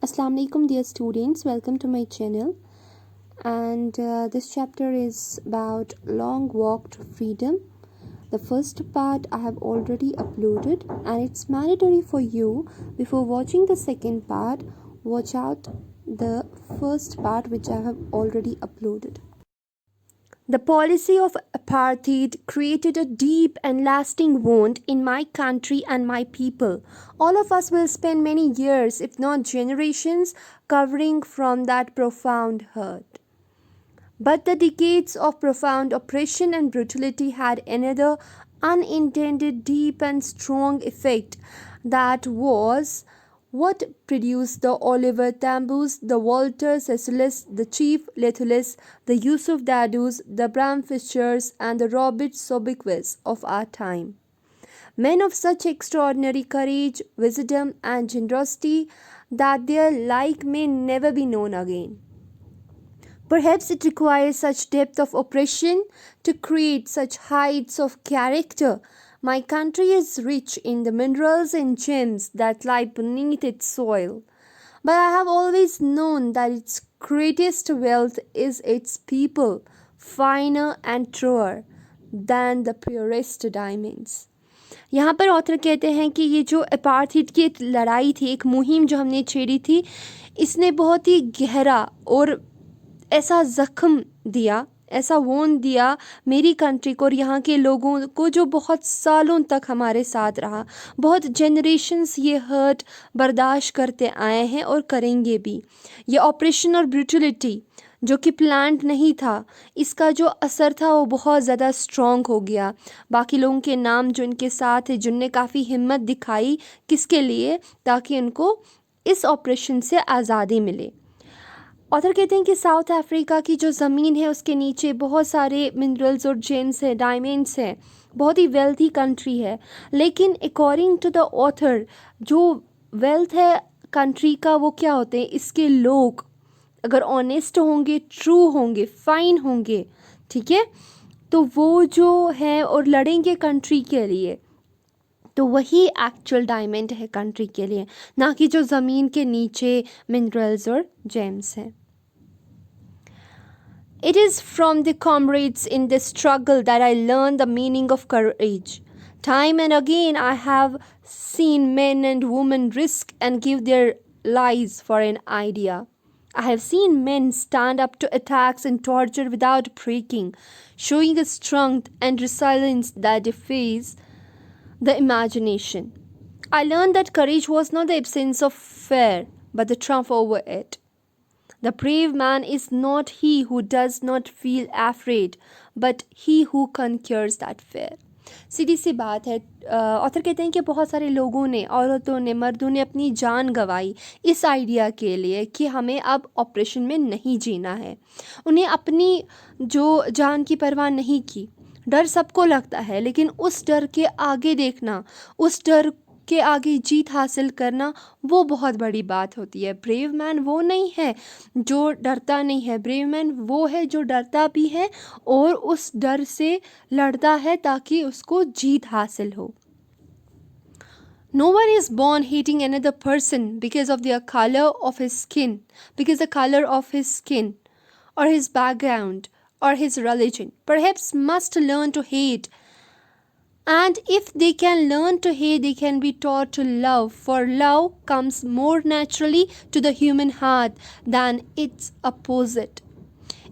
Assalamu alaikum dear students, welcome to my channel. And this chapter is about long walk to freedom. The first part I have already uploaded and it's mandatory for you before watching the second part, watch out the first part which I have already uploaded. The policy of apartheid created a deep and lasting wound in my country and my people. All of us will spend many years, if not generations, covering from that profound hurt. But the decades of profound oppression and brutality had another unintended, deep and strong effect that was what produced the Oliver Tambos, the Walter Cecilis, the Chief Lethulis, the Yusuf Dadus, the Bram Fischers, and the Robert Sobequist of our time. Men of such extraordinary courage, wisdom, and generosity that their like may never be known again. Perhaps it requires such depth of oppression to create such heights of character. My country is rich in the minerals and gems that lie beneath its soil, but I have always known that its greatest wealth is its people, finer and truer than the purest diamonds. यहाँ पर author कहते हैं कि ये जो apartheid की लड़ाई थी, एक मुहिम जो हमने छेड़ी थी, इसने बहुत ही गहरा और ऐसा ज़ख्म दिया, ऐसा वोन दिया मेरी कंट्री को और यहाँ के लोगों को जो बहुत सालों तक हमारे साथ रहा. बहुत जनरेशन्स ये हर्ट बर्दाश्त करते आए हैं और करेंगे भी. ये ऑपरेशन और ब्रूटलिटी जो कि प्लान्ड नहीं था, इसका जो असर था वो बहुत ज़्यादा स्ट्रॉन्ग हो गया. बाकी लोगों के नाम जो इनके साथ है, जिनने काफ़ी हिम्मत दिखाई, किसके लिए? ताकि उनको इस ऑपरेशन से आज़ादी मिले. ऑथर कहते हैं कि साउथ अफ्रीका की जो ज़मीन है उसके नीचे बहुत सारे मिनरल्स और जेम्स हैं, डायमंड्स हैं, बहुत ही वेल्थी कंट्री है. लेकिन अकॉर्डिंग टू द ऑथर जो वेल्थ है कंट्री का वो क्या होते हैं? इसके लोग अगर ऑनेस्ट होंगे, ट्रू होंगे, फाइन होंगे, ठीक है, तो वो जो है और लड़ेंगे कंट्री के लिए, तो वही एक्चुअल डायमंड है कंट्री के लिए, ना कि जो ज़मीन के नीचे मिनरल्स और जेम्स हैं. It is from the comrades in this struggle that I learned the meaning of courage. Time and again I have seen men and women risk and give their lives for an idea. I have seen men stand up to attacks and torture without breaking, showing a strength and resilience that defies the imagination. I learned that courage was not the absence of fear, but the triumph over it. The brave man is not he who does not feel afraid, but he who conquers that fear. सीधी सी बात है. Author कहते हैं कि बहुत सारे लोगों ने, औरतों ने, मर्दों ने अपनी जान गंवाई इस आइडिया के लिए कि हमें अब ऑपरेशन में नहीं जीना है. उन्हें अपनी जो जान की परवाह नहीं की. डर सबको लगता है, लेकिन उस डर के आगे देखना, उस डर के आगे जीत हासिल करना, वो बहुत बड़ी बात होती है. ब्रेव मैन वो नहीं है जो डरता नहीं है. ब्रेव मैन वो है जो डरता भी है और उस डर से लड़ता है ताकि उसको जीत हासिल हो. No one is born hating another person because of the color of his skin, because the color of his skin or his background or his religion. Perhaps must learn to hate. And if they can learn to hate, they can be taught to love, for love comes more naturally to the human heart than its opposite.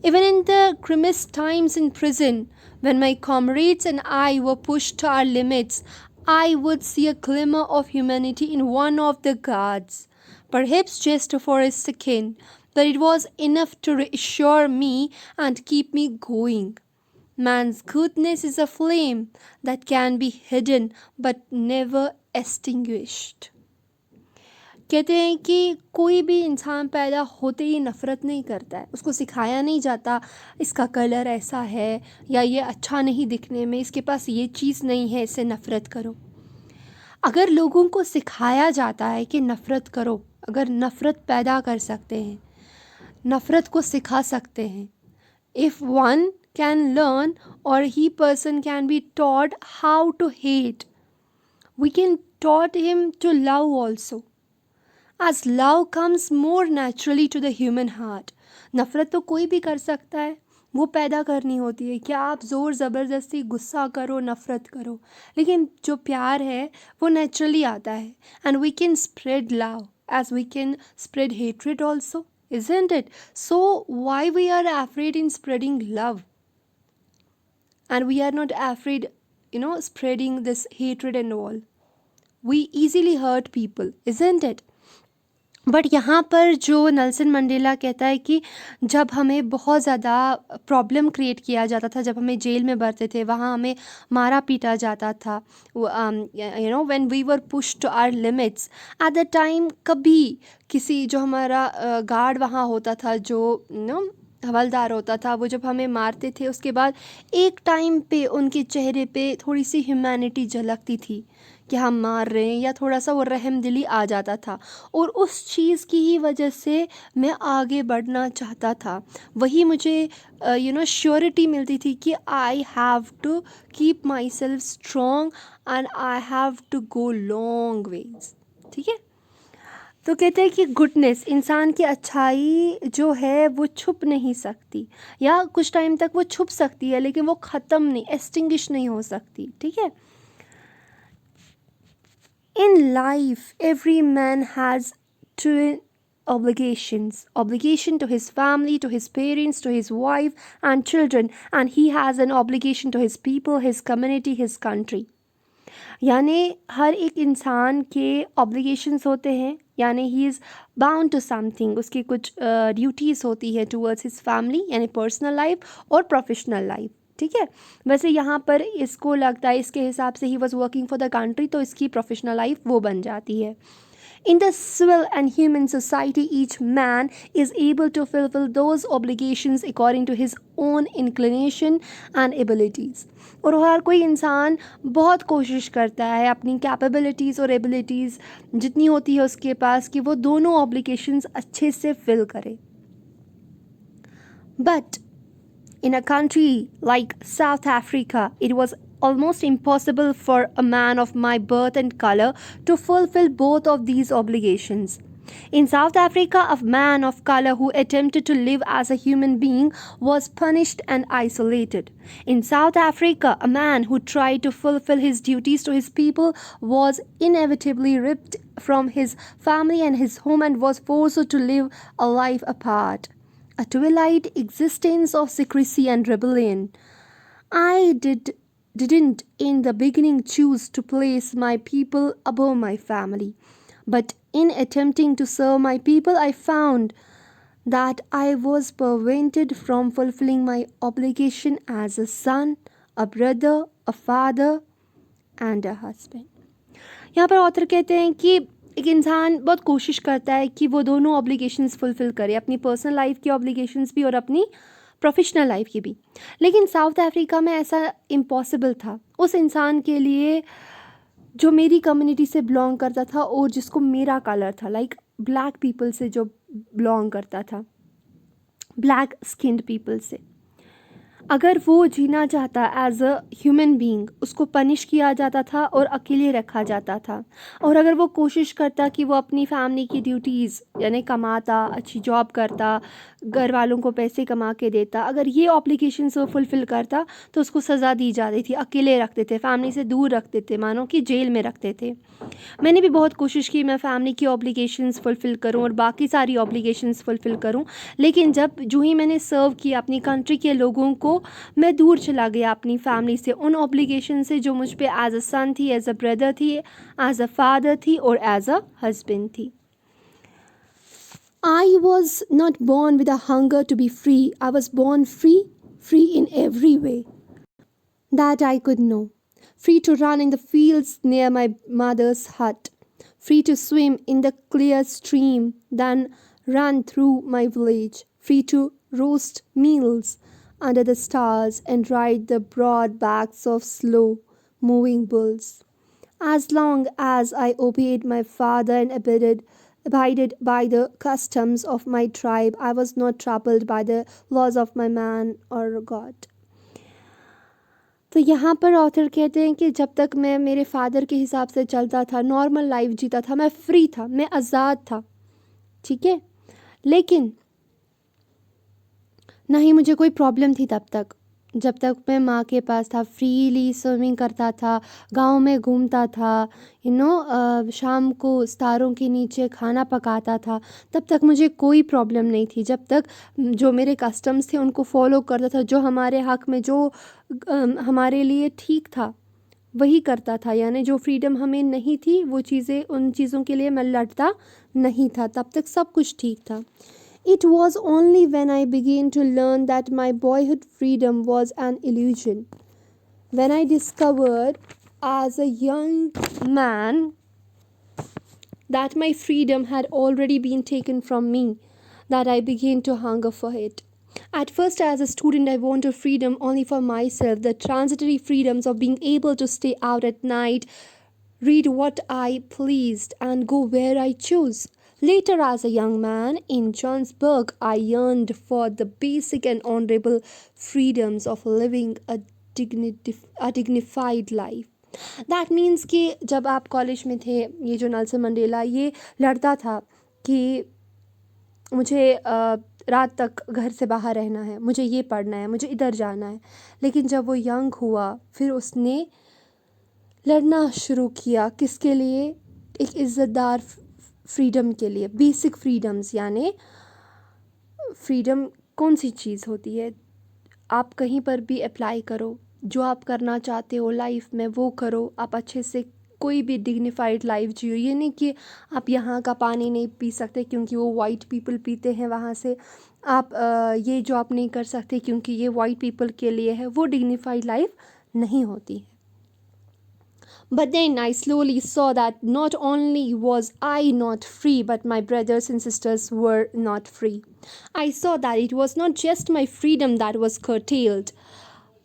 Even in the grimmest times in prison, when my comrades and I were pushed to our limits, I would see a glimmer of humanity in one of the guards, perhaps just for a second, but it was enough to reassure me and keep me going. Man's goodness is a flame that can be hidden but never extinguished. कहते हैं कि कोई भी इंसान पैदा होते ही नफ़रत नहीं करता है. उसको सिखाया नहीं जाता इसका कलर ऐसा है या ये अच्छा नहीं दिखने में, इसके पास ये चीज़ नहीं है, इससे नफ़रत करो. अगर लोगों को सिखाया जाता है कि नफ़रत करो, अगर नफ़रत पैदा कर सकते हैं, नफ़रत को सिखा सकते हैं, if one can learn or he person can be taught how to hate, we can taught him to love also. as love comes more naturally to the human heart. नफ़रत तो कोई भी कर सकता है, वो पैदा करनी होती है। क्या आप ज़ोर ज़बरदस्ती गुस्सा करो, नफ़रत करो, लेकिन जो प्यार है वो नेचुरली आता है। And we can spread love as we can spread hatred also, isn't it? So why we are afraid in spreading love, and we are not afraid, spreading this hatred and all? We easily hurt people, isn't it? But यहाँ पर जो Nelson Mandela कहता है कि जब हमें बहुत ज़्यादा प्रॉब्लम क्रिएट किया जाता था, जब हमें जेल में भरते थे, वहाँ हमें मारा पीटा जाता था, when we were push to our limits at the time, कभी किसी जो हमारा गार्ड वहाँ होता था, जो हवलदार होता था, वो जब हमें मारते थे उसके बाद एक टाइम पे उनके चेहरे पे थोड़ी सी ह्यूमैनिटी झलकती थी कि हम मार रहे हैं, या थोड़ा सा वो रहम दिली आ जाता था, और उस चीज़ की ही वजह से मैं आगे बढ़ना चाहता था। वही मुझे श्योरिटी मिलती थी कि I have to keep myself strong and I have to go long ways. ठीक है, तो कहते हैं कि गुडनेस, इंसान की अच्छाई जो है वो छुप नहीं सकती, या कुछ टाइम तक वो छुप सकती है लेकिन वो ख़त्म नहीं, एक्सटिंग्विश नहीं हो सकती। ठीक है, in life every man has two obligation to his family, to his parents, to his wife and children, and he has an obligation to his people, his community, his country. यानी हर एक इंसान के obligations होते हैं, यानी he is bound to something, उसकी कुछ duties होती है टूवर्ड्स हिज फैमिली, यानी पर्सनल लाइफ और प्रोफेशनल लाइफ। ठीक है, वैसे यहाँ पर इसको लगता है, इसके हिसाब से he was working for the country, तो इसकी प्रोफेशनल लाइफ वो बन जाती है। In the civil and human society, each man is able to fulfill those obligations according to his own inclination and abilities. और हर कोई इंसान बहुत कोशिश करता है अपनी कैपेबिलिटीज़ और एबिलिटीज़ जितनी होती है उसके पास, कि वो दोनों obligations अच्छे से fill करे। But in a country like South Africa, it was almost impossible for a man of my birth and color to fulfill both of these obligations. In South Africa, a man of color who attempted to live as a human being was punished and isolated. In South Africa, a man who tried to fulfill his duties to his people was inevitably ripped from his family and his home and was forced to live a life apart, a twilight existence of secrecy and rebellion. I didn't in the beginning choose to place my people above my family, but in attempting to serve my people, I found that I was prevented from fulfilling my obligation as a son, a brother, a father and a husband. यहाँ पर author कहते हैं कि एक इंसान बहुत कोशिश करता है कि वो दोनों ऑब्लिगेशंस फुलफ़िल करे, अपनी पर्सनल लाइफ की ऑब्लिगेशंस भी और अपनी प्रोफेशनल लाइफ की भी। लेकिन साउथ अफ्रीका में ऐसा इम्पॉसिबल था उस इंसान के लिए जो मेरी कम्युनिटी से बिलोंग करता था और जिसको मेरा कलर था, लाइक ब्लैक पीपल से जो बिलोंग करता था, ब्लैक स्किन्ड पीपल से। अगर वो जीना चाहता एज अ ह्यूमन बीइंग, उसको पनिश किया जाता था और अकेले रखा जाता था। और अगर वो कोशिश करता कि वो अपनी फैमिली की ड्यूटीज़ यानी कमाता, अच्छी जॉब करता, घर वालों को पैसे कमा के देता, अगर ये ऑब्लिगेशंस वो फुलफ़िल करता तो उसको सज़ा दी जाती थी, अकेले रखते थे, फैमिली से दूर रखते थे, मानो कि जेल में रखते थे। मैंने भी बहुत कोशिश की मैं फैमिली की ऑब्लिगेशंस फुलफ़िल करूं और बाकी सारी ऑब्लिगेशंस फुलफ़िल करूं, लेकिन जो ही मैंने सर्व किया अपनी कंट्री के लोगों को, मैं दूर चला गया अपनी फैमिली से, उन ऑब्लिगेशन से जो मुझ पे एज अ सन थी, एज अ ब्रदर थी, एज अ फादर थी और एज अ हस्बैंड थी। I was not born with a hunger to be free. I was born free, free in every way that I could know. Free to run in the fields near my mother's hut. Free to swim in the clear stream, then run through my village. Free to roast meals under the stars and ride the broad backs of slow-moving bulls. As long as I obeyed my father and abided by the customs of my tribe, I was not troubled by the laws of my man or God. तो यहाँ पर author कहते हैं कि जब तक मैं मेरे फादर के हिसाब से चलता था, नॉर्मल लाइफ जीता था, मैं फ्री था, मैं आज़ाद था, ठीक है। लेकिन ना ही मुझे कोई प्रॉब्लम थी तब तक, जब तक मैं माँ के पास था, फ्रीली स्विमिंग करता था, गांव में घूमता था, शाम को सितारों के नीचे खाना पकाता था, तब तक मुझे कोई प्रॉब्लम नहीं थी। जब तक जो मेरे कस्टम्स थे उनको फॉलो करता था, जो हमारे हक़ में, जो हमारे लिए ठीक था वही करता था, यानी जो फ्रीडम हमें नहीं थी वो चीज़ें, उन चीज़ों के लिए मैं लड़ता नहीं था, तब तक सब कुछ ठीक था। It was only when I began to learn that my boyhood freedom was an illusion, when I discovered as a young man that my freedom had already been taken from me, that I began to hunger for it. At first, as a student, I wanted freedom only for myself, the transitory freedoms of being able to stay out at night, read what I pleased, and go where I chose. Later, as a young man in Johannesburg, I yearned for the basic and honorable freedoms of living a dignified life. That means कि जब आप college में थे, ये जो Nelson Mandela ये लड़ता था कि मुझे रात तक घर से बाहर रहना है, मुझे ये पढ़ना है, मुझे इधर जाना है। लेकिन जब वो यंग हुआ फिर उसने लड़ना शुरू किया, किसके लिए? एक इज़्ज़तदार फ्रीडम के लिए, बेसिक फ्रीडम्स। यानी फ्रीडम कौन सी चीज़ होती है? आप कहीं पर भी अप्लाई करो, जो आप करना चाहते हो लाइफ में वो करो, आप अच्छे से कोई भी डिग्निफाइड लाइफ जियो। ये नहीं कि आप यहाँ का पानी नहीं पी सकते क्योंकि वो वाइट पीपल पीते हैं वहाँ से, आप ये जॉब नहीं कर सकते क्योंकि ये वाइट पीपल के लिए है, वो डिग्निफाइड लाइफ नहीं होती है। But then I slowly saw that not only was I not free, but my brothers and sisters were not free. I saw that it was not just my freedom that was curtailed,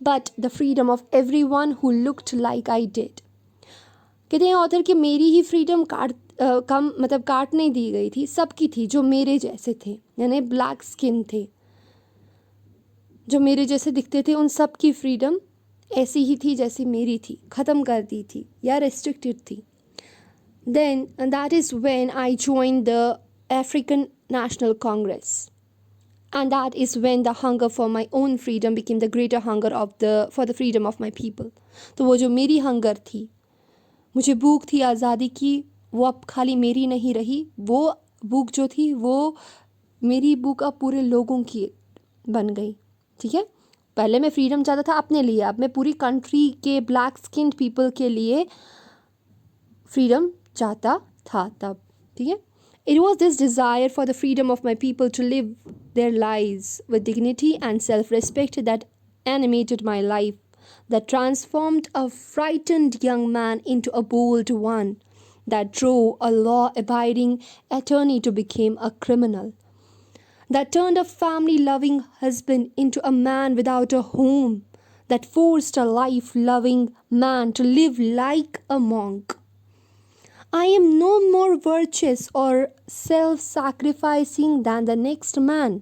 but the freedom of everyone who looked like I did. कहते हैं author कि मेरी ही freedom काट नहीं दी गई थी, सबकी थी जो मेरे जैसे थे, यानी ब्लैक स्किन थे, जो मेरे जैसे दिखते थे, उन सब की फ्रीडम ऐसी ही थी जैसी मेरी थी, ख़त्म कर दी थी या रेस्ट्रिक्टेड थी। Then that is when I join the African National Congress, and that is when the hunger for my own freedom became the greater hunger for the freedom of my people. तो वो जो मेरी hunger थी, मुझे भूख थी आज़ादी की, वो अब खाली मेरी नहीं रही, वो भूख जो थी वो मेरी भूख अब पूरे लोगों की बन गई। ठीक है, पहले मैं फ्रीडम चाहता था अपने लिए, अब मैं पूरी कंट्री के ब्लैक स्किन्ड पीपल के लिए फ्रीडम चाहता था तब। ठीक है, it was this desire for the freedom of my people to live their lives with dignity and self-respect that animated my life, that transformed a frightened young man into a bold one, that drove a law-abiding attorney to become a criminal, that turned a family-loving husband into a man without a home, that forced a life-loving man to live like a monk. I am no more virtuous or self-sacrificing than the next man,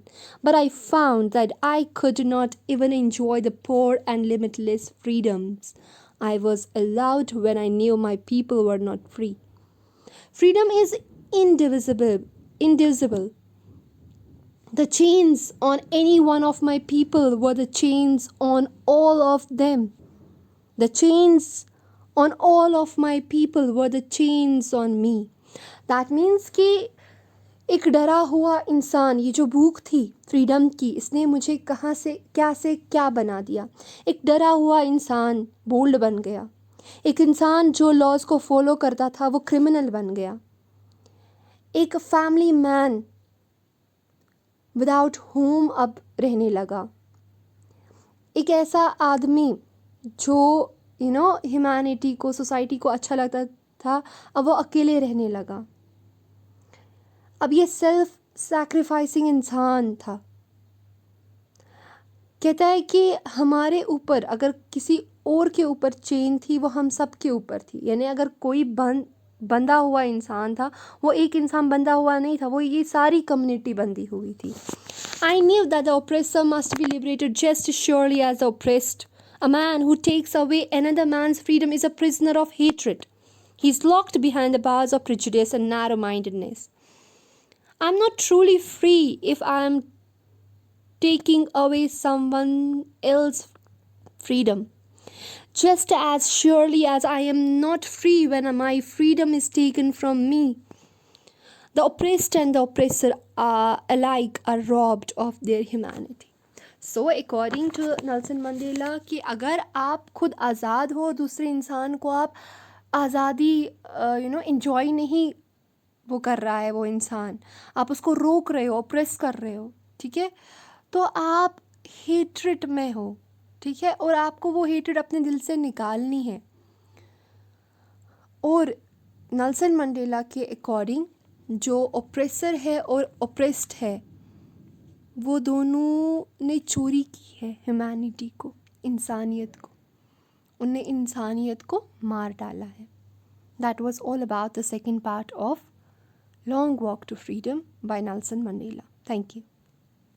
but I found that I could not even enjoy the poor and limitless freedoms I was allowed when I knew my people were not free. Freedom is indivisible. The chains on any one of my people were the chains on all of them. The chains on all of my people were the chains on me. That means कि एक डरा हुआ इंसान, ये जो भूख थी freedom की, इसने मुझे कहाँ से क्या बना दिया। एक डरा हुआ इंसान बोल्ड बन गया, एक इंसान जो लॉज को फॉलो करता था वो क्रिमिनल बन गया, एक फैमिली मैन विदाउट होम अब रहने लगा, एक ऐसा आदमी जो ह्यूमैनिटी को, सोसाइटी को अच्छा लगता था, अब वो अकेले रहने लगा। अब ये सेल्फ सैक्रिफाइसिंग इंसान था। कहता है कि हमारे ऊपर अगर किसी और के ऊपर चेन थी वो हम सब के ऊपर थी, यानी अगर कोई बंधा हुआ इंसान था, वो एक इंसान बंधा हुआ नहीं था, वो ये सारी कम्युनिटी बंधी हुई थी। I knew that the oppressor must be liberated just as surely as the oppressed. A man who takes away another man's freedom is a prisoner of hatred. He is locked behind the bars of prejudice and narrow-mindedness. I'm not truly free if I am taking away someone else's freedom. Just as surely as I am not free when my freedom is taken from me, the oppressed and the oppressor are alike are robbed of their humanity. So according to Nelson Mandela कि अगर आप खुद आज़ाद हो, दूसरे इंसान को आप आज़ादी enjoy नहीं वो कर रहा है, वो इंसान आप उसको रोक रहे हो, ऑप्रेस कर रहे हो, ठीक है, तो आप हेट्रेड में हो, ठीक है, और आपको वो हेट्रेड अपने दिल से निकालनी है. और नेल्सन मंडेला के अकॉर्डिंग जो ऑप्रेसर है और ऑप्रेस्ड है वो दोनों ने चोरी की है ह्यूमैनिटी को, इंसानियत को, उनने इंसानियत को मार डाला है. That was all about the second part of Long Walk to Freedom by Nelson Mandela. Thank you.